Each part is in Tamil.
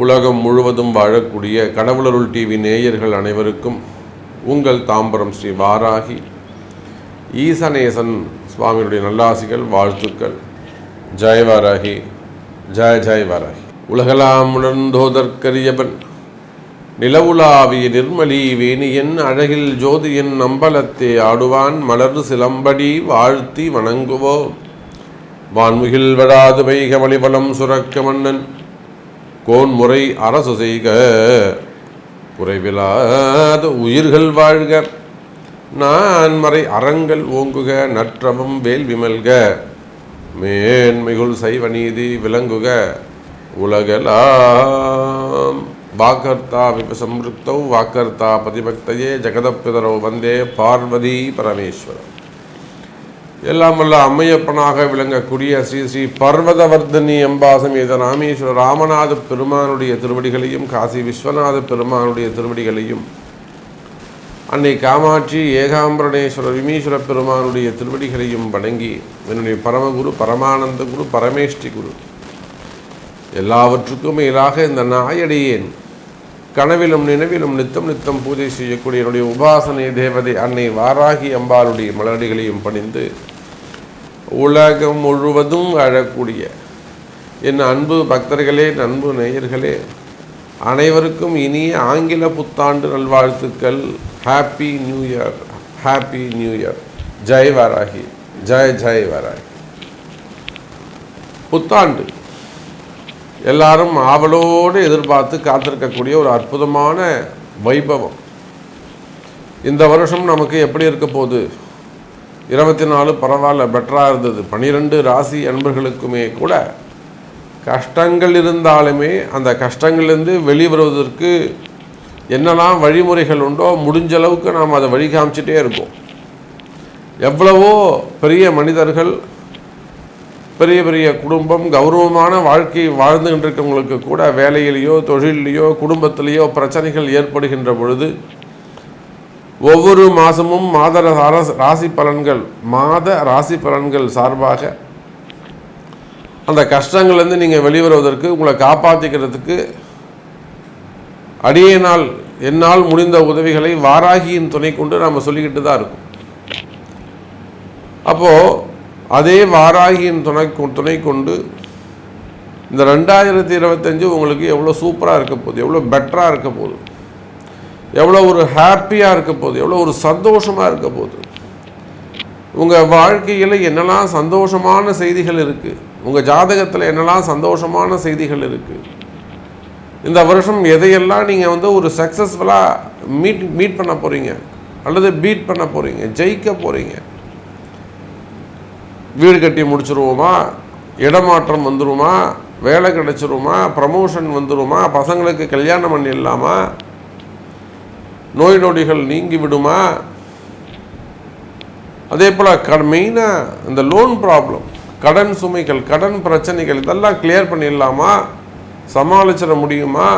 உலகம் முழுவதும் வாழக்கூடிய கடவுளருள் டிவி நேயர்கள் அனைவருக்கும் உங்கள் தாம்பரம் ஸ்ரீ வாராகி ஈசனேசன் சுவாமியுடைய நல்லாசிகள், வாழ்த்துக்கள். ஜெய் வாராகி, ஜெய் ஜெய் வாராகி. உலகலாம் உணர்ந்தோதற்கரியவன் நிலவுலாவிய நிர்மலி வேணியன் அழகில் ஜோதியன் நம்பலத்தே ஆடுவான் மலர் சிலம்படி வாழ்த்தி வணங்குவோ வான்முகில் வடாது வைக வழிவலம் சுரக்க மன்னன் கோன்முறை அரசு செய்க குறைவிலாத உயிர்கள் வாழ்க நான்மறை அறங்கள் ஓங்குக நற்றவம் வேல் விமல்க மேன்மிகுள் சைவ நீதி விளங்குக உலகலாம். வாக்கர்த்தா விபசம்ருக்தௌ வாக்கர்த்தா பதிபக்தையே ஜெகதப்பிதரோ வந்தே பார்வதி பரமேஸ்வரம். எல்லாம் வல்ல அம்மையப்பனாக விளங்கக்கூடிய ஸ்ரீ ஸ்ரீ பர்வதவர்தனி அம்பாசமேத ராமேஸ்வர ராமநாத பெருமானுடைய திருவடிகளையும் காசி விஸ்வநாத பெருமானுடைய திருவடிகளையும் அன்னை காமாட்சி ஏகாம்பரணேஸ்வர விமீஸ்வர பெருமானுடைய திருவடிகளையும் வணங்கி என்னுடைய பரமகுரு பரமானந்த குரு பரமேஷ்டி குரு எல்லாவற்றுக்கும் மேலாக இந்த நாயடியேன் கனவிலும் நினைவிலும் நித்தம் நித்தம் பூஜை செய்யக்கூடிய என்னுடைய உபாசனை தேவதை அன்னை வாராகி அம்பாளுடைய மலரடிகளையும் பணிந்து உலகம் முழுவதும் வாழக்கூடிய என் அன்பு பக்தர்களே, அன்பு நேயர்களே அனைவருக்கும் இனிய ஆங்கில புத்தாண்டு நல்வாழ்த்துக்கள். Happy new year, happy new year. Jai Varahi, Jai Jai Varahi. புத்தாண்டு எல்லாரும் ஆவலோடு எதிர்பார்த்து காத்திருக்கக்கூடிய ஒரு அற்புதமான வைபவம். இந்த வருஷம் நமக்கு எப்படி இருக்க போகுது? 24 பரவாயில்ல, பெட்டராக இருந்தது. 12 ராசி அன்பர்களுக்குமே கூட கஷ்டங்கள் இருந்தாலுமே அந்த கஷ்டங்கள்லேருந்து வெளிவருவதற்கு என்னெல்லாம் வழிமுறைகள் உண்டோ முடிஞ்ச அளவுக்கு நாம் அதை வழி காமிச்சிட்டே இருக்கோம். எவ்வளவோ பெரிய மனிதர்கள், பெரிய பெரிய குடும்பம், கௌரவமான வாழ்க்கை வாழ்ந்துகிட்டு இருக்கவங்களுக்கு கூட வேலையிலேயோ தொழிலையோ குடும்பத்திலேயோ பிரச்சனைகள் ஏற்படுகின்ற பொழுது ஒவ்வொரு மாதமும் மாத ராசி பலன்கள் சார்பாக அந்த கஷ்டங்கள்லேருந்து நீங்கள் வெளிவருவதற்கு உங்களை காப்பாற்றிக்கிறதுக்கு என்னால் முடிந்த உதவிகளை வாராகியின் துணை கொண்டு நாம் சொல்லிக்கிட்டு தான் இருக்கோம். அப்போது அதே வாராகியின் துணை கொண்டு இந்த 2025 உங்களுக்கு எவ்வளோ சூப்பராக இருக்க போகுது, எவ்வளோ பெட்டராக இருக்க போகுது, எவ்வளோ ஒரு ஹாப்பியாக இருக்க போகுது, எவ்வளோ ஒரு சந்தோஷமாக இருக்க போகுது. உங்கள் வாழ்க்கையில் என்னெல்லாம் சந்தோஷமான செய்திகள் இருக்குது, உங்கள் ஜாதகத்தில் என்னெல்லாம் சந்தோஷமான செய்திகள் இருக்குது. இந்த வருஷம் எதையெல்லாம் நீங்கள் ஒரு சக்ஸஸ்ஃபுல்லாக மீட் பண்ண போகிறீங்க அல்லது பீட் பண்ண போகிறீங்க, ஜெயிக்க போகிறீங்க. வீடு கட்டி முடிச்சிருவோமா, இடமாற்றம் வந்துடுமா, வேலை கிடைச்சிருமா, ப்ரமோஷன் வந்துடுமா, பசங்களுக்கு கல்யாணம் பண்ணிடலாமா, நோய் நொடிகள் நீங்கி விடுமா, அதே போல் மெயினாக இந்த லோன் ப்ராப்ளம், கடன் சுமைகள், கடன் பிரச்சனைகள் இதெல்லாம் கிளியர் பண்ணிடலாமா, சமாளிச்சிட முடியுமா,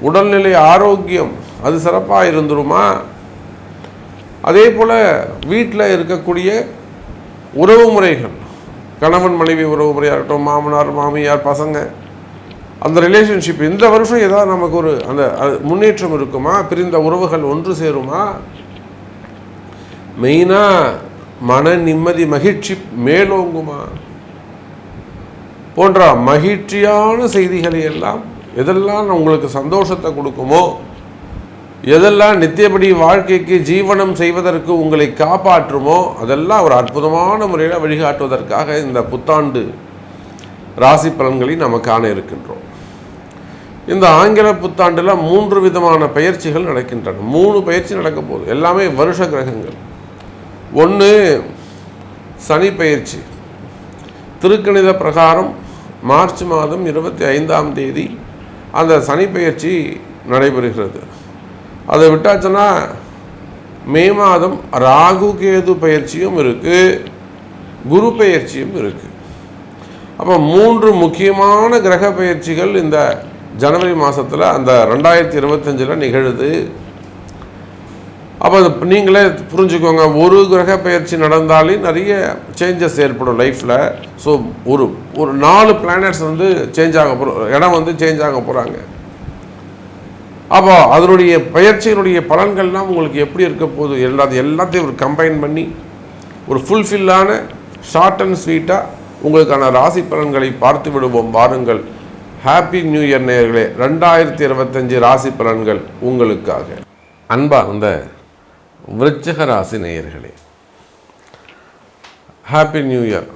உடல்நிலை ஆரோக்கியம் அது சிறப்பாக இருந்துருமா, அதே போல் வீட்டில் இருக்கக்கூடிய உறவு முறைகள், கணவன் மனைவி உறவு முறையாக இருக்கட்டும், மாமனார் மாமியார் பசங்க, அந்த ரிலேஷன்ஷிப் இந்த வருஷம் ஏதாவது நமக்கு ஒரு அந்த முன்னேற்றம் இருக்குமா, பிரிந்த உறவுகள் ஒன்று சேருமா, மெயினாக மன நிம்மதி மகிழ்ச்சி மேலோங்குமா போன்ற மகிழ்ச்சியான செய்திகளை எல்லாம் எதெல்லாம் உங்களுக்கு சந்தோஷத்தை கொடுக்குமோ, எதெல்லாம் நித்தியபடி வாழ்க்கைக்கு ஜீவனம் செய்வதற்கு உங்களை காப்பாற்றுமோ அதெல்லாம் ஒரு அற்புதமான முறையில் வழிகாட்டுவதற்காக இந்த புத்தாண்டு ராசி பலன்களை நம்ம காண இருக்கின்றோம். இந்த ஆங்கில புத்தாண்டில் 3 விதமான பயிற்சிகள் நடக்கின்றன. 3 பயிற்சி நடக்க போகுது. எல்லாமே வருஷ கிரகங்கள். 1 சனி பயிற்சி. திருக்கணித பிரகாரம் மார்ச் மாதம் 25ஆம் தேதி அந்த சனி பயிற்சி நடைபெறுகிறது. அதை விட்டாச்சுன்னா மே மாதம் ராகு கேது பயிற்சியும் இருக்குது, குரு பயிற்சியும் இருக்குது. அப்போ 3 முக்கியமான கிரக பயிற்சிகள் இந்த ஜனவரி மாதத்தில் அந்த 2025 நிகழுது. அப்போ அது நீங்களே புரிஞ்சுக்கோங்க, ஒரு கிரக பயிற்சி நடந்தாலே நிறைய சேஞ்சஸ் ஏற்படும் லைஃப்பில். ஸோ ஒரு ஒரு 4 பிளானட்ஸ் வந்து சேஞ்ச் ஆக இடம் வந்து சேஞ்ச் ஆக போகிறாங்க. அப்போ அதனுடைய பயிற்சியினுடைய பலன்கள்லாம் உங்களுக்கு எப்படி இருக்க போகுது, எல்லாத்தையும் ஒரு கம்பைன் பண்ணி ஒரு ஃபுல்ஃபில்லான ஷார்ட் அண்ட் ஸ்வீட்டாக உங்களுக்கான ராசி பலன்களை பார்த்து விடுவோம். வாருங்கள். ஹாப்பி நியூ இயர் நேயர்களே. 2025 ராசி பலன்கள் உங்களுக்காக. அன்பார்ந்த விருச்சிக ராசி நேயர்களே, ஹாப்பி நியூ இயர்.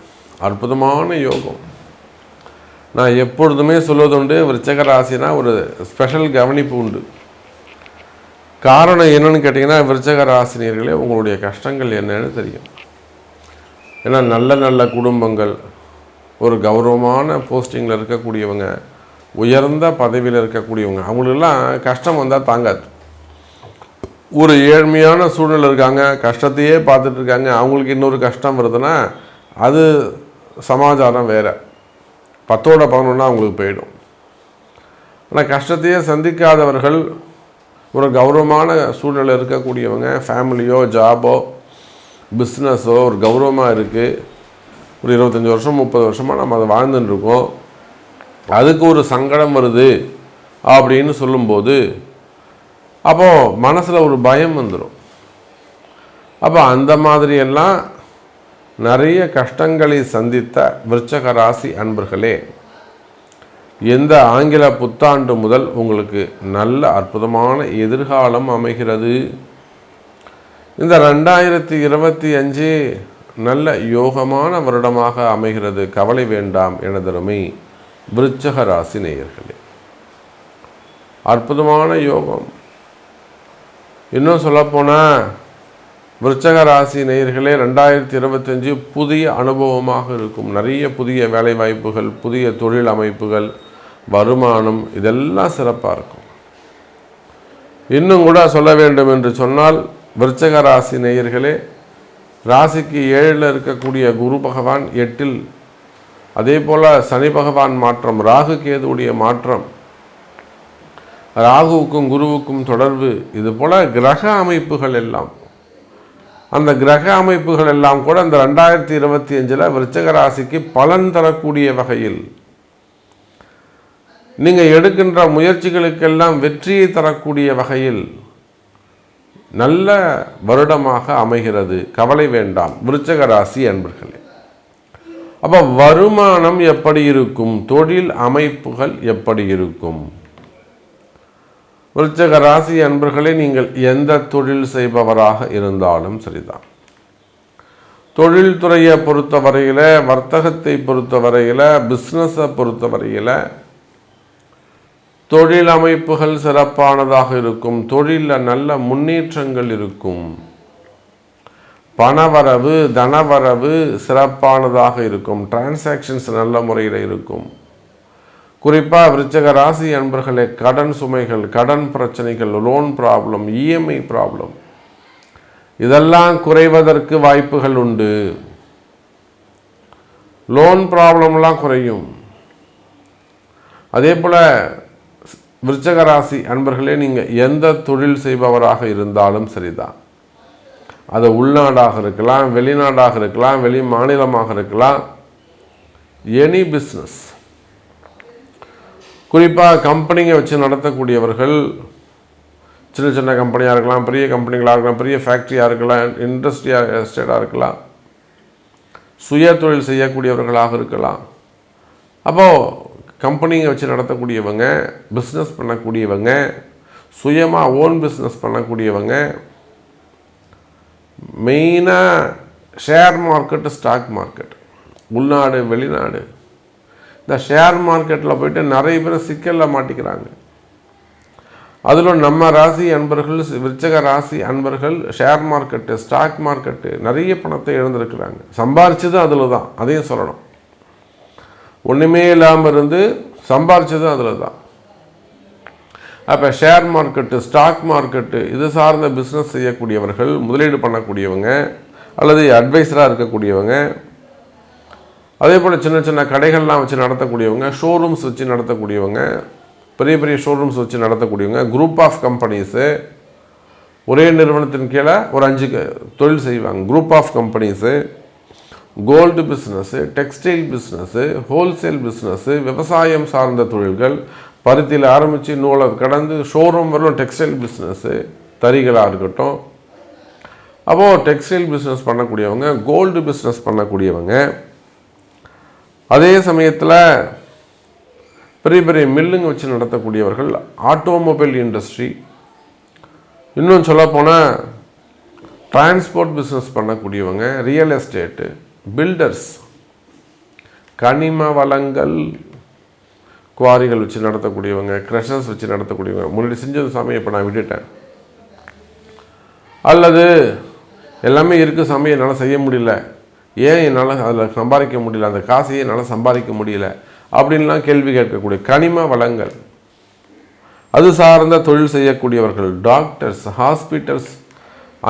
அற்புதமான யோகம். நான் எப்பொழுதுமே சொல்வதுண்டு, விருச்சிக ராசினா ஒரு ஸ்பெஷல் கவனிப்பு உண்டு. காரணம் என்னன்னு கேட்டிங்கன்னா, விருச்சிக ராசினியர்களே உங்களுடைய கஷ்டங்கள் என்னன்னு தெரியும். ஏன்னா நல்ல நல்ல குடும்பங்கள், ஒரு கௌரவமான போஸ்டிங்கில் இருக்கக்கூடியவங்க, உயர்ந்த பதவியில் இருக்கக்கூடியவங்க, அவங்களுக்கெல்லாம் கஷ்டம் வந்தால் தாங்காது. ஒரு ஏழ்மையான சூழ்நிலை இருக்காங்க, கஷ்டத்தையே பார்த்துட்டு இருக்காங்க, அவங்களுக்கு இன்னொரு கஷ்டம் வருதுன்னா அது சமாச்சாரம் வேறு, 10ஓட 11 அவங்களுக்கு போயிடும். ஆனால் கஷ்டத்தையே சந்திக்காதவர்கள், ஒரு கௌரவமான சூழ்நிலை இருக்கக்கூடியவங்க, ஃபேமிலியோ ஜாபோ பிஸ்னஸோ ஒரு கௌரவமாக இருக்குது, ஒரு 25 வருஷம் 30 வருஷமாக நம்ம அதை வாழ்ந்துட்டுருக்கோம், அதுக்கு ஒரு சங்கடம் வருது அப்படின்னு சொல்லும்போது அப்போது மனசில் ஒரு பயம் வந்துடும். அப்போ அந்த மாதிரியெல்லாம் நிறைய கஷ்டங்களை சந்தித்த விருச்சிக ராசி அன்பர்களே, எந்த ஆங்கில புத்தாண்டு முதல் உங்களுக்கு நல்ல அற்புதமான எதிர்காலம் அமைகிறது. இந்த 2025 நல்ல யோகமான வருடமாக அமைகிறது. கவலை வேண்டாம் எனதருமை விருச்சிக ராசி நேயர்களே. அற்புதமான யோகம். இன்னும் சொல்லப்போனால் விருச்சிக ராசி நேயர்களே, 2025 புதிய அனுபவமாக இருக்கும். நிறைய புதிய வேலைவாய்ப்புகள், புதிய தொழில் அமைப்புகள், வருமானம், இதெல்லாம் சிறப்பாக இருக்கும். இன்னும் கூட சொல்ல வேண்டும் என்று சொன்னால், விருச்சிக ராசி நேயர்களே, ராசிக்கு 7ல் இருக்கக்கூடிய குரு பகவான் 8ல், அதே போல் சனி பகவான் மாற்றம், ராகு கேதுவுடைய மாற்றம், ராகுவுக்கும் குருவுக்கும் தொடர்பு, இது போல் கிரக அமைப்புகள் எல்லாம், அந்த கிரக அமைப்புகள் எல்லாம் கூட இந்த 2025 விருச்சிக ராசிக்கு பலன் தரக்கூடிய வகையில், நீங்கள் எடுக்கின்ற முயற்சிகளுக்கெல்லாம் வெற்றியை தரக்கூடிய வகையில் நல்ல வருடமாக அமைகிறது. கவலை வேண்டாம் விருச்சிக ராசி அன்பர்களே. அப்போ வருமானம் எப்படி இருக்கும், தொழில் அமைப்புகள் எப்படி இருக்கும்? விருச்சிக ராசி அன்பர்களே, நீங்கள் எந்த தொழில் செய்பவராக இருந்தாலும் சரிதான், தொழில்துறையை பொறுத்த வரையில், வர்த்தகத்தை பொறுத்த வரையில், பிஸ்னஸை பொறுத்த வரையில் தொழில் அமைப்புகள் சிறப்பானதாக இருக்கும். தொழிலில் நல்ல முன்னேற்றங்கள் இருக்கும். பணவரவு தனவரவு சிறப்பானதாக இருக்கும். டிரான்சாக்ஷன்ஸ் நல்ல முறையில் இருக்கும். குறிப்பாக விருச்சிக ராசி அன்பர்களே, கடன் சுமைகள், கடன் பிரச்சனைகள், லோன் ப்ராப்ளம், இஎம்ஐ ப்ராப்ளம், இதெல்லாம் குறைவதற்கு வாய்ப்புகள் உண்டு. லோன் ப்ராப்ளம்லாம் குறையும். அதே போல் விருச்சிக ராசி அன்பர்களே, நீங்கள் எந்த தொழில் செய்பவராக இருந்தாலும் சரிதான், அது உள்நாடாக இருக்கலாம், வெளிநாடாக இருக்கலாம், வெளி மாநிலமாக இருக்கலாம், எனி பிஸ்னஸ், குறிப்பாக கம்பெனிங்க வச்சு நடத்தக்கூடியவர்கள், சின்ன சின்ன கம்பெனியாக இருக்கலாம், பெரிய கம்பெனிகளாக இருக்கலாம், பெரிய ஃபேக்ட்ரியாக இருக்கலாம், இண்டஸ்ட்ரியாக எஸ்டேட்டாக இருக்கலாம், சுய தொழில் செய்யக்கூடியவர்களாக இருக்கலாம். அப்போது கம்பெனிங்க வச்சு நடத்தக்கூடியவங்க, பிஸ்னஸ் பண்ணக்கூடியவங்க, சுயமாக ஓன் பிஸ்னஸ் பண்ணக்கூடியவங்க, மெயினாக ஷேர் மார்க்கெட்டு, ஸ்டாக் மார்க்கெட், உள்நாடு வெளிநாடு, இந்த ஷேர் மார்க்கெட்டில் போய்ட்டு நிறைய பேர் சிக்கலில் மாட்டிக்கிறாங்க. அதில் நம்ம ராசி அன்பர்கள், விருச்சிக ராசி அன்பர்கள் ஷேர் மார்க்கெட்டு, ஸ்டாக் மார்க்கெட்டு நிறைய பணத்தை இழந்திருக்கிறாங்க. சம்பாரிச்சது அதில் தான், அதையும் சொல்லணும். ஒன்றுமே இல்லாமல் இருந்து சம்பாரிச்சது அதில் தான். அப்போ ஷேர் மார்க்கெட்டு, ஸ்டாக் மார்க்கெட்டு, இது சார்ந்த பிஸ்னஸ் செய்யக்கூடியவர்கள், முதலீடு பண்ணக்கூடியவங்க, அல்லது அட்வைஸராக இருக்கக்கூடியவங்க, அதே போல் சின்ன சின்ன கடைகள்லாம் வச்சு நடத்தக்கூடியவங்க, ஷோரூம்ஸ் வச்சு நடத்தக்கூடியவங்க, பெரிய பெரிய ஷோரூம்ஸ் வச்சு நடத்தக்கூடியவங்க, குரூப் ஆஃப் கம்பெனிஸு, ஒரே நிறுவனத்தின் கீழே ஒரு 5 தொழில் செய்வாங்க. Group of companies, gold business, textile business, wholesale business, விவசாயம் சார்ந்த தொழில்கள், பருத்தியில் ஆரம்பித்து நூலை கடந்து ஷோரூம் வரலும் டெக்ஸ்டைல் பிஸ்னஸ்ஸு, தறிகளாக இருக்கட்டும். அப்போது டெக்ஸ்டைல் பிஸ்னஸ் பண்ணக்கூடியவங்க, கோல்டு பிஸ்னஸ் பண்ணக்கூடியவங்க, அதே சமயத்தில் பெரிய பெரிய மில்லுங்க வச்சு நடத்தக்கூடியவர்கள், ஆட்டோமொபைல் இண்டஸ்ட்ரி, இன்னும் சொல்லப்போனால் டிரான்ஸ்போர்ட் பிஸ்னஸ் பண்ணக்கூடியவங்க, ரியல் எஸ்டேட்டு, பில்டர்ஸ், கனிம வளங்கள் குவாரிகள் வச்சு நடத்தக்கூடியவங்க, க்ரஷர்ஸ் வச்சு நடத்தக்கூடியவங்க. முன்னாடி செஞ்சது சாமி இப்போ நான் விட்டுட்டேன், அல்லது எல்லாமே இருக்குது சாமி என்னால் செய்ய முடியல, ஏன் என்னால் அதில் சம்பாதிக்க முடியல, அந்த காசையே என்னால் சம்பாதிக்க முடியல அப்படின்லாம் கேள்வி கேட்கக்கூடிய கனிம வளங்கள், அது சார்ந்த தொழில் செய்யக்கூடியவர்கள், டாக்டர்ஸ், ஹாஸ்பிட்டல்ஸ்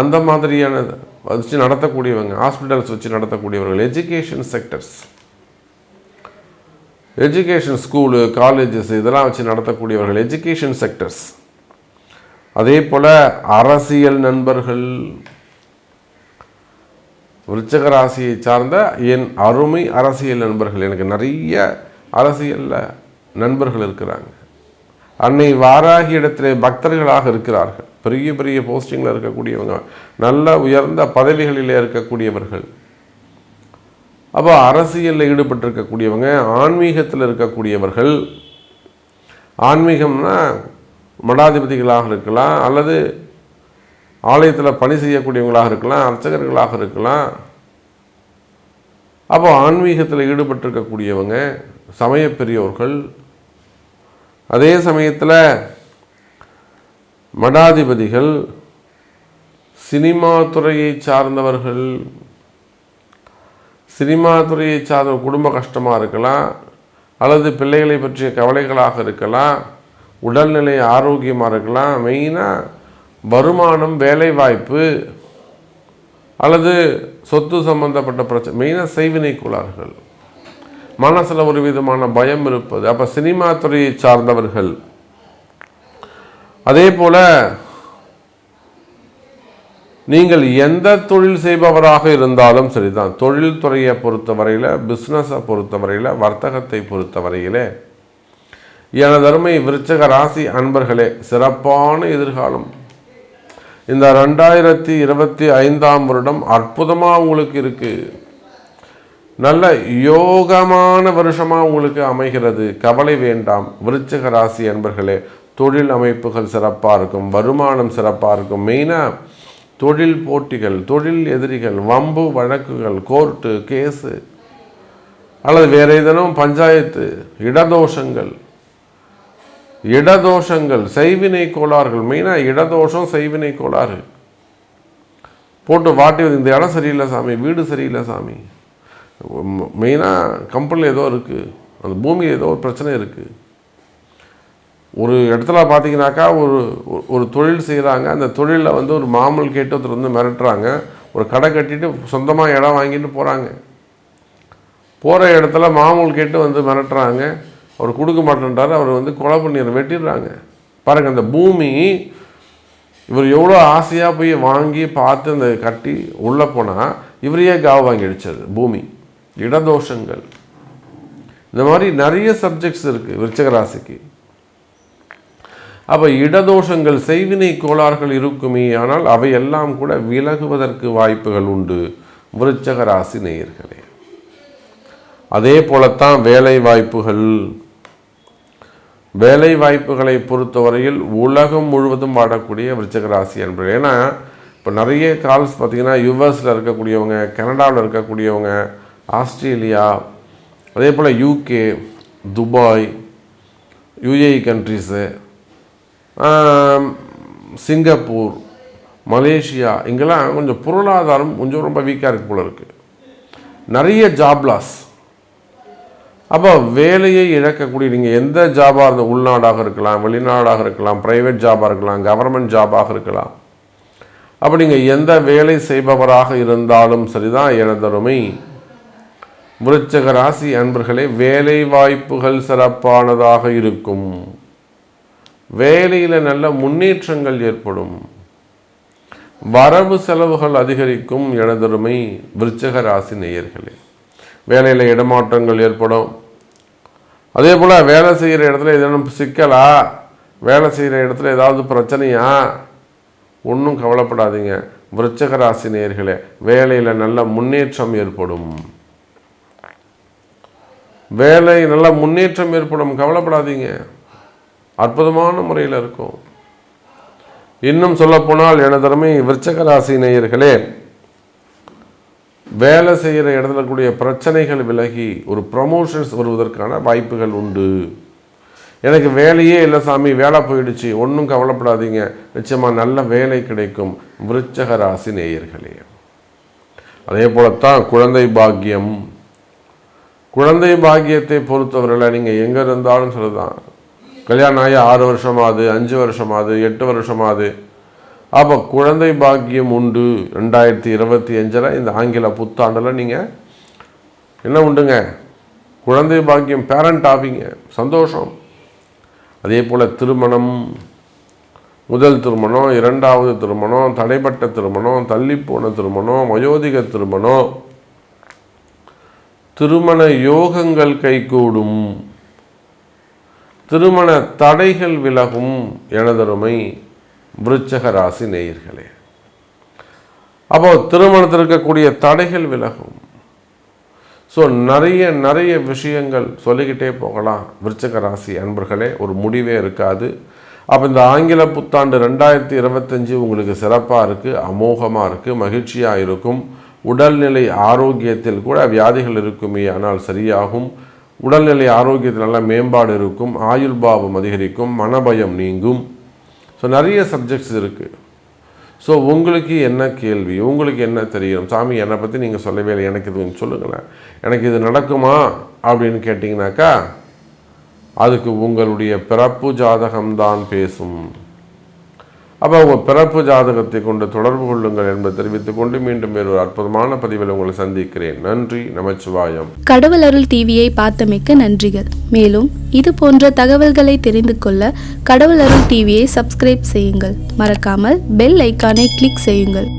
அந்த மாதிரியான வச்சு நடத்தக்கூடியவங்க, ஹாஸ்பிட்டல்ஸ் வச்சு நடத்தக்கூடியவர்கள், education sectors, education school, colleges இதெல்லாம் வச்சு நடத்தக்கூடியவர்கள், எஜுகேஷன் செக்டர்ஸ். அதே போல் அரசியல் நண்பர்கள், விருச்சிக ராசியை சார்ந்த என் அருமை அரசியல் நண்பர்கள், எனக்கு நிறைய அரசியலில் நண்பர்கள் இருக்கிறாங்க. அன்னை வாராகி இடத்திலே பக்தர்களாக இருக்கிறார்கள், பெரிய பெரிய போஸ்டிங்கில் இருக்கக்கூடியவங்க, நல்ல உயர்ந்த பதவிகளில் இருக்கக்கூடியவர்கள். அப்போ அரசியலில் ஈடுபட்டிருக்கக்கூடியவங்க, ஆன்மீகத்தில் இருக்கக்கூடியவர்கள், ஆன்மீகம்னா மடாதிபதிகளாக இருக்கலாம், அல்லது ஆலயத்தில் பணி செய்யக்கூடியவங்களாக இருக்கலாம், அர்ச்சகர்களாக இருக்கலாம். அப்போ ஆன்மீகத்தில் ஈடுபட்டிருக்கக்கூடியவங்க, சமய பெரியோர்கள், அதே சமயத்தில் மடாதிபதிகள், சினிமா துறையை சார்ந்தவர்கள், சினிமா துறையை சார்ந்த குடும்ப கஷ்டமாக இருக்கலாம், அல்லது பிள்ளைகளை பற்றிய கவலைகளாக இருக்கலாம், உடல்நிலை ஆரோக்கியமாக இருக்கலாம், மெயினாக வருமானம், வேலைவாய்ப்பு அல்லது சொத்து சம்பந்தப்பட்ட பிரச்சனை, மெயினாக செய்வினை கோளாறுகள், மனசில் ஒரு விதமான பயம் இருப்பது. அப்போ சினிமா துறையை சார்ந்தவர்கள். அதே போல் நீங்கள் எந்த தொழில் செய்பவராக இருந்தாலும் சரிதான், தொழில் துறையை பொறுத்தவரையில், பிஸ்னஸை பொறுத்தவரையில், வர்த்தகத்தை பொறுத்தவரையில் எனது அருமை விருச்சிக ராசி அன்பர்களே, சிறப்பான எதிர்காலம். இந்த 2025ஆம் வருடம் அற்புதமாக உங்களுக்கு இருக்குது, நல்ல யோகமான வருஷமாக உங்களுக்கு அமைகிறது. கவலை வேண்டாம் விருச்சிக ராசி அன்பர்களே. தொழில் அமைப்புகள் சிறப்பாக இருக்கும், வருமானம் சிறப்பாக இருக்கும். மெயினாக தொழில் போட்டிகள், தொழில் எதிரிகள், வம்பு வழக்குகள், கோர்ட்டு கேஸு அல்லது வேறு ஏதேனும் பஞ்சாயத்து, இடதோஷங்கள், செய்வினை கோளாறுகள், மெயினாக இடதோஷம், செய்வினை கோளாறு போட்டு வாட்டி, இந்த இடம் சரியில்லை சாமி, வீடு சரியில்லை சாமி, மெயினாக கம்பெனியில் ஏதோ இருக்குது, அந்த பூமியில் ஏதோ ஒரு பிரச்சனை இருக்குது. ஒரு இடத்துல பார்த்தீங்கன்னாக்கா ஒரு தொழில் செய்கிறாங்க, அந்த தொழிலில் வந்து ஒரு மாமூல் கேட்டு ஒருத்தர் வந்து மிரட்டுறாங்க, ஒரு கடை கட்டிட்டு சொந்தமாக இடம் வாங்கிட்டு போகிறாங்க. போகிற இடத்துல மாமூல் கேட்டு வந்து மிரட்டுறாங்க, அவர் கொடுக்க மாட்டேன்றாரு, அவர் வந்து கொலை பண்ணி வெட்டிடுறாங்க. பாருங்கள், அந்த பூமி இவர் எவ்வளோ ஆசையாக போய் வாங்கி பார்த்து அந்த கட்டி உள்ளே போனால் இவரையே காவு வாங்கி அடித்தது பூமி. இடதோஷங்கள், இந்த மாதிரி நிறைய சப்ஜெக்ட்ஸ் இருக்குது விருச்சிக ராசிக்கு. அப்போ இடதோஷங்கள், செய்வினை கோளாறுகள் இருக்குமே, ஆனால் அவையெல்லாம் கூட விலகுவதற்கு வாய்ப்புகள் உண்டு விருச்சிக ராசி நேயர்களே. அதே போலத்தான் வேலை வாய்ப்புகளை பொறுத்தவரையில் உலகம் முழுவதும் வாழக்கூடிய விருச்சிக ராசி என்பது. ஏன்னா இப்போ நிறைய கால்ஸ் பார்த்திங்கன்னா யுஎஸில் இருக்கக்கூடியவங்க, கனடாவில் இருக்கக்கூடியவங்க, ஆஸ்திரேலியா, அதே போல் UK, Dubai, UAE countries, Singapore, Malaysia, இங்கெல்லாம் கொஞ்சம் பொருளாதாரம் கொஞ்சம் ரொம்ப வீக்காக இருக்கு போல இருக்குது, நிறைய ஜாப் லாஸ். அப்போ வேலையை இழக்கக்கூடிய, நீங்கள் எந்த ஜாபாக இருந்தால், உள்நாடாக இருக்கலாம், வெளிநாடாக இருக்கலாம், ப்ரைவேட் ஜாபாக இருக்கலாம், கவர்மெண்ட் ஜாபாக இருக்கலாம், அப்போ நீங்கள் எந்த வேலை செய்பவராக இருந்தாலும் சரிதான் எனதருமை விருச்சிக ராசி அன்பர்களே, வேலை வாய்ப்புகள் சிறப்பானதாக இருக்கும், வேலையில் நல்ல முன்னேற்றங்கள் ஏற்படும். வரவு செலவுகள் அதிகரிக்கும் எனதருமை விருச்சிக ராசி நேயர்களே. வேலையில் இடமாற்றங்கள் ஏற்படும். அதே போல் வேலை செய்கிற இடத்துல ஏதேனும் சிக்கலா, வேலை செய்கிற இடத்துல ஏதாவது பிரச்சனையா, ஒன்றும் கவலைப்படாதீங்க விருச்சிக ராசி நேயர்களே. வேலையில் நல்ல முன்னேற்றம் ஏற்படும். வேலை நல்ல முன்னேற்றம் ஏற்படும், கவலைப்படாதீங்க. அற்புதமான முறையில் இருக்கும். இன்னும் சொல்லப்போனால் எனதருமை விருச்சிக ராசி நேயர்களே, வேலை செய்கிற இடத்துல கூடிய பிரச்சனைகள் விலகி ஒரு ப்ரமோஷன்ஸ் வருவதற்கான வாய்ப்புகள் உண்டு. எனக்கு வேலையே இல்லை சாமி, வேலை போயிடுச்சு, ஒன்றும் கவலைப்படாதீங்க, நிச்சயமாக நல்ல வேலை கிடைக்கும் விருச்சிக ராசி நேயர்களே. அதே போலத்தான் குழந்தை பாக்கியம். குழந்தை பாக்கியத்தை பொறுத்தவரையில் நீங்கள் எங்கே இருந்தாலும் சொல்லுதான், கல்யாணம் ஆகி 6 வருஷமாவது, 5 வருஷமாவது, 8 வருஷமாவது, அப்போ குழந்தை பாக்கியம் உண்டு. 2025 இந்த ஆங்கில புத்தாண்டில் நீங்கள் என்ன உண்டுங்க, குழந்தை பாக்கியம், பேரண்ட் ஆவீங்க, சந்தோஷம். அதே போல் திருமணம், முதல் திருமணம், 2வது திருமணம், தடைப்பட்ட திருமணம், தள்ளிப்போன திருமணம், வயோதிக திருமணம், திருமண யோகங்கள் கைகூடும், திருமண தடைகள் விலகும் எனதருமை விருச்சிக ராசி நேயர்களே. அப்போ திருமணத்தில் இருக்கக்கூடிய தடைகள் விலகும். ஸோ நிறைய விஷயங்கள் சொல்லிக்கிட்டே போகலாம் விருச்சிக ராசி அன்பர்களே, ஒரு முடிவே இருக்காது. அப்போ இந்த ஆங்கில புத்தாண்டு 2025 உங்களுக்கு சிறப்பாக இருக்குது, அமோகமாக இருக்குது, மகிழ்ச்சியாக இருக்கும். உடல்நிலை ஆரோக்கியத்தில் கூட வியாதிகள் இருக்குமே ஆனால் சரியாகும். உடல்நிலை ஆரோக்கியத்தில் நல்ல மேம்பாடு இருக்கும். ஆயுள் பாவம் அதிகரிக்கும், மனபயம் நீங்கும். ஸோ நிறைய சப்ஜெக்ட்ஸ் இருக்குது. ஸோ உங்களுக்கு என்ன கேள்வி, உங்களுக்கு என்ன தெரியும், சாமி என்னை பற்றி நீங்கள் சொல்லவே இல்லை, எனக்கு இது சொல்லுங்களேன், எனக்கு இது நடக்குமா அப்படின்னு கேட்டிங்கனாக்கா அதுக்கு உங்களுடைய பிறப்பு ஜாதகம்தான் பேசும். அப்போ உங்கள் பிறப்பு ஜாதகத்தை கொண்டு தொடர்பு கொள்ளுங்கள் என்பதை தெரிவித்துக் கொண்டு மீண்டும் வேறு ஒரு அற்புதமான பதிவில் உங்களை சந்திக்கிறேன். நன்றி, நமச்சிவாயம். கடவுள் அருள் டிவியை பார்த்தமைக்க நன்றிகள். மேலும் இது போன்ற தகவல்களை தெரிந்து கொள்ள கடவுள் அருள் டிவியை சப்ஸ்கிரைப் செய்யுங்கள். மறக்காமல் பெல் ஐக்கானை கிளிக் செய்யுங்கள்.